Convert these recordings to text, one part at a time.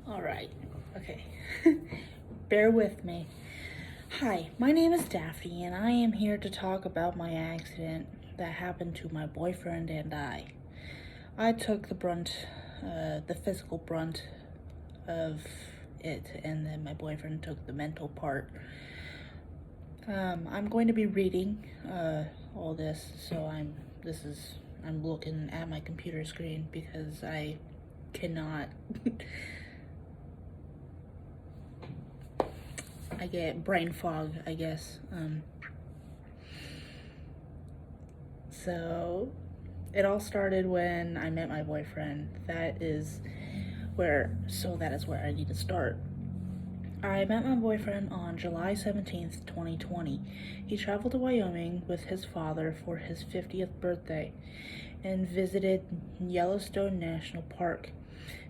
All right. Okay. Bear with me. Hi, my name is Daphne, and I am here to talk about my accident that happened to my boyfriend and I. I took the physical brunt of it, and then my boyfriend took the mental part. I'm going to be reading all this, so I'm looking at my computer screen because I cannot. I get brain fog, I guess. So it all started when I met my boyfriend. That is where I need to start. I met my boyfriend on July 17th, 2020. He traveled to Wyoming with his father for his 50th birthday and visited Yellowstone National Park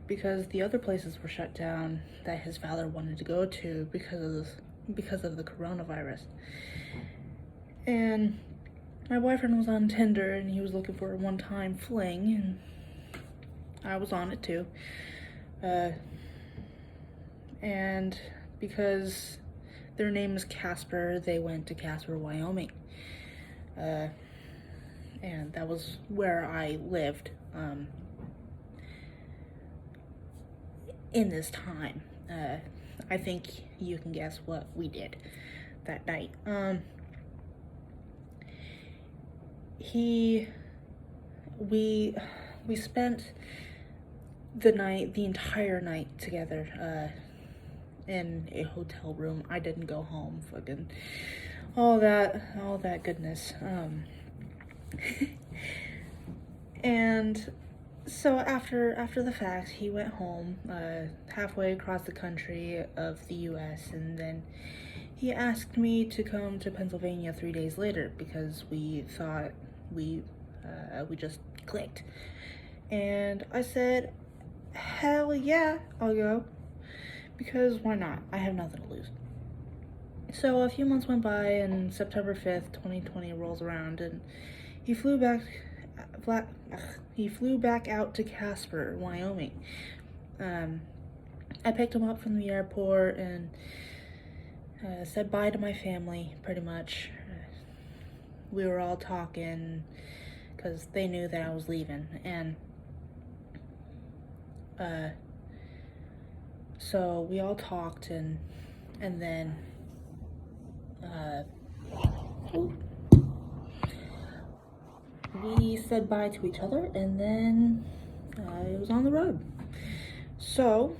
because the other places were shut down that his father wanted to go to because of the coronavirus. And my boyfriend was on Tinder and he was looking for a one-time fling, and I was on it too. And because their name is Casper, they went to Casper, Wyoming. And that was where I lived in this time. I think you can guess what we did that night. We spent the entire night together in a hotel room. I didn't go home. Fucking all that goodness. And so after the fact, he went home halfway across the country of the U.S. and then he asked me to come to Pennsylvania 3 days later because we thought we just clicked. And I said, hell yeah, I'll go. Because why not? I have nothing to lose. So a few months went by and September 5th, 2020 rolls around and he flew back out to Casper, Wyoming. I picked him up from the airport and said bye to my family, pretty much. We were all talking because they knew that I was leaving, and so we all talked, and then we said bye to each other, and then it was on the road. So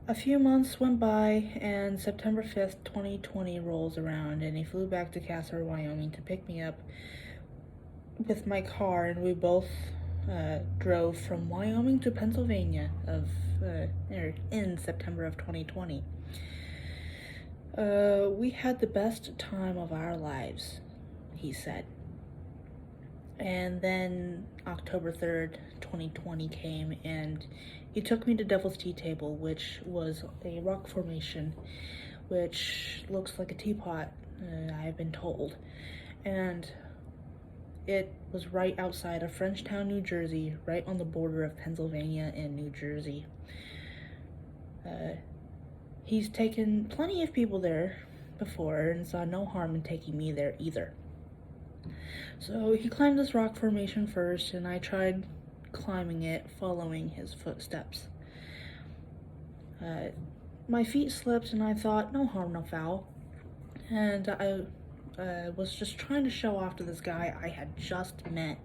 a few months went by, and September 5th, 2020 rolls around, and he flew back to Casper, Wyoming to pick me up with my car, and we both drove from Wyoming to Pennsylvania in September of 2020. We had the best time of our lives, he said. And then October 3rd, 2020 came, and he took me to Devil's Tea Table, which was a rock formation, which looks like a teapot, I've been told. And it was right outside of Frenchtown, New Jersey, right on the border of Pennsylvania and New Jersey. He's taken plenty of people there before and saw no harm in taking me there either. So he climbed this rock formation first, and I tried climbing it, following his footsteps. My feet slipped, and I thought, no harm, no foul. And I was just trying to show off to this guy I had just met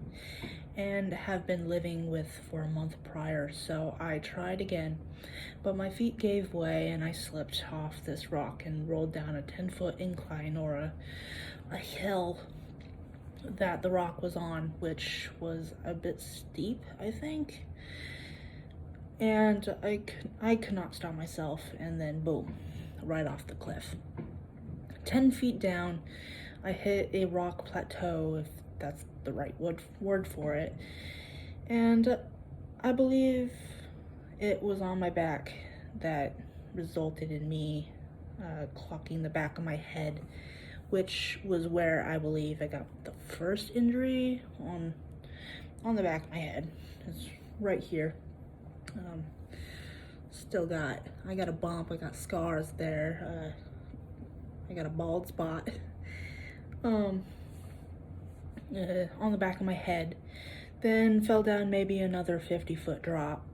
and have been living with for a month prior, so I tried again, but my feet gave way and I slipped off this rock and rolled down a 10-foot incline, or a hill that the rock was on, which was a bit steep, I think. And I could not stop myself, and then boom, right off the cliff. 10 feet down, I hit a rock plateau, if that's the right word for it, and I believe it was on my back that resulted in me clocking the back of my head, which was where I believe I got the first injury on the back of my head. It's right here. Um, I got a bump, I got scars there, I got a bald spot on the back of my head. Then fell down maybe another 50-foot drop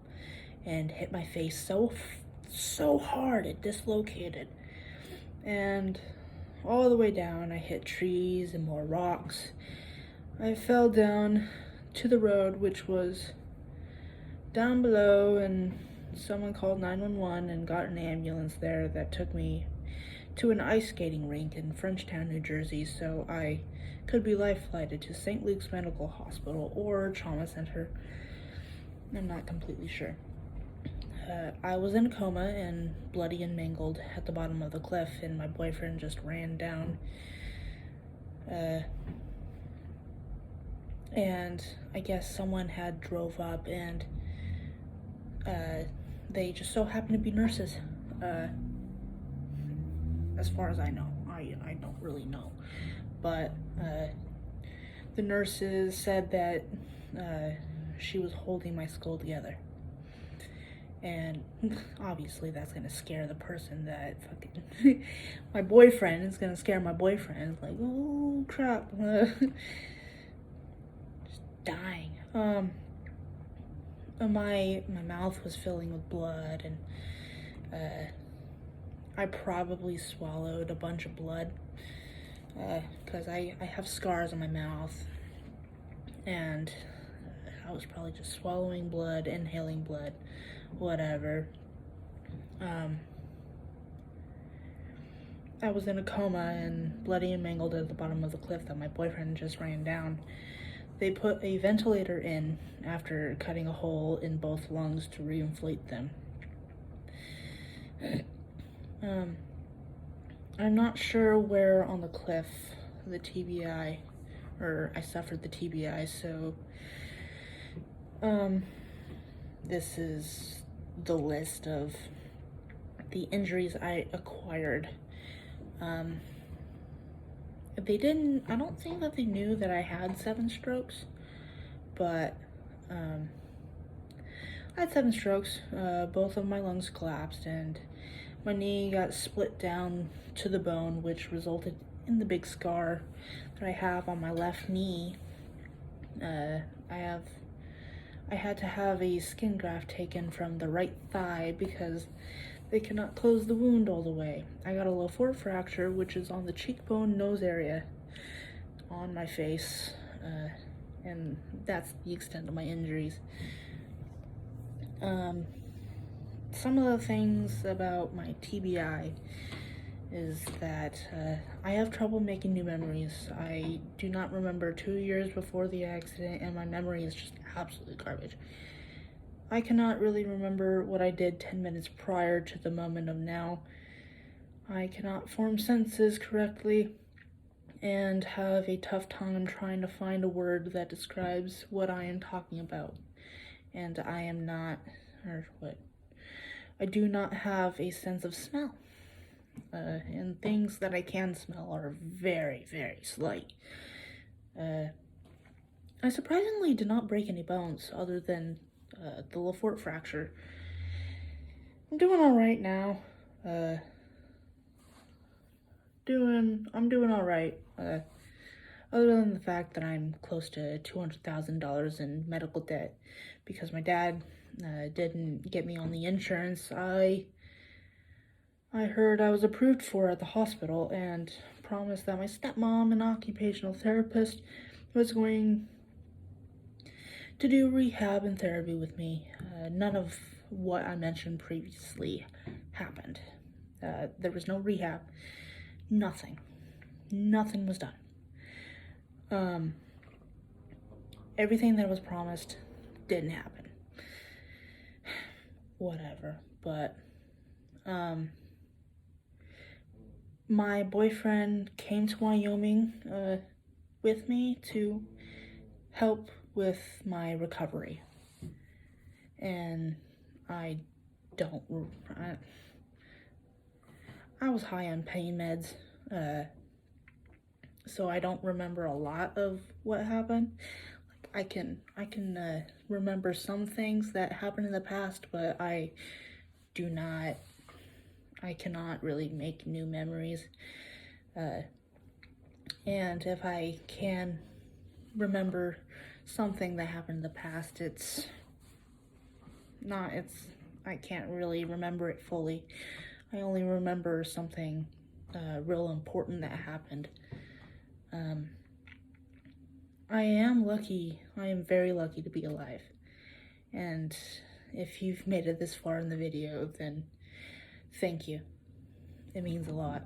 and hit my face so hard it dislocated. And all the way down, I hit trees and more rocks. I fell down to the road, which was down below, and someone called 911 and got an ambulance there that took me to an ice skating rink in Frenchtown, New Jersey, so I could be life flighted to St. Luke's Medical Hospital or Trauma Center. I'm not completely sure. I was in a coma and bloody and mangled at the bottom of the cliff, and my boyfriend just ran down. And I guess someone had drove up, and they just so happened to be nurses. As far as I know, I don't really know, but the nurses said that she was holding my skull together. And obviously that's gonna scare the person that fucking my boyfriend is gonna scare my boyfriend. Like, oh crap, just dying. My mouth was filling with blood, and I probably swallowed a bunch of blood because I have scars on my mouth, and I was probably just swallowing blood, inhaling blood, whatever. I was in a coma and bloody and mangled at the bottom of the cliff that my boyfriend just ran down. They put a ventilator in after cutting a hole in both lungs to reinflate them. I'm not sure where on the cliff the TBI, or I suffered the TBI, so this is the list of the injuries I acquired. I don't think that they knew that I had 7 strokes, but I had 7 strokes. Both of my lungs collapsed, and my knee got split down to the bone, which resulted in the big scar that I have on my left knee. I had to have a skin graft taken from the right thigh because they cannot close the wound all the way. I got a Le Fort fracture, which is on the cheekbone nose area on my face, and that's the extent of my injuries. Some of the things about my TBI is that I have trouble making new memories. I do not remember 2 years before the accident, and my memory is just absolutely garbage. I cannot really remember what I did 10 minutes prior to the moment of now. I cannot form sentences correctly and have a tough time trying to find a word that describes what I am talking about. And I do not have a sense of smell. And things that I can smell are very, very slight. I surprisingly did not break any bones other than the Le Fort fracture. I'm doing all right now. I'm doing all right. Other than the fact that I'm close to $200,000 in medical debt because my dad didn't get me on the insurance. I heard I was approved for at the hospital and promised that my stepmom, an occupational therapist, was going to do rehab and therapy with me. None of what I mentioned previously happened. There was no rehab. Nothing was done. Everything that was promised didn't happen. Whatever, but my boyfriend came to Wyoming with me to help with my recovery, and I was high on pain meds, so I don't remember a lot of what happened. I can remember some things that happened in the past, but I cannot really make new memories. And if I can remember something that happened in the past, I can't really remember it fully. I only remember something real important that happened. I am lucky. I am very lucky to be alive. And if you've made it this far in the video, then thank you. It means a lot.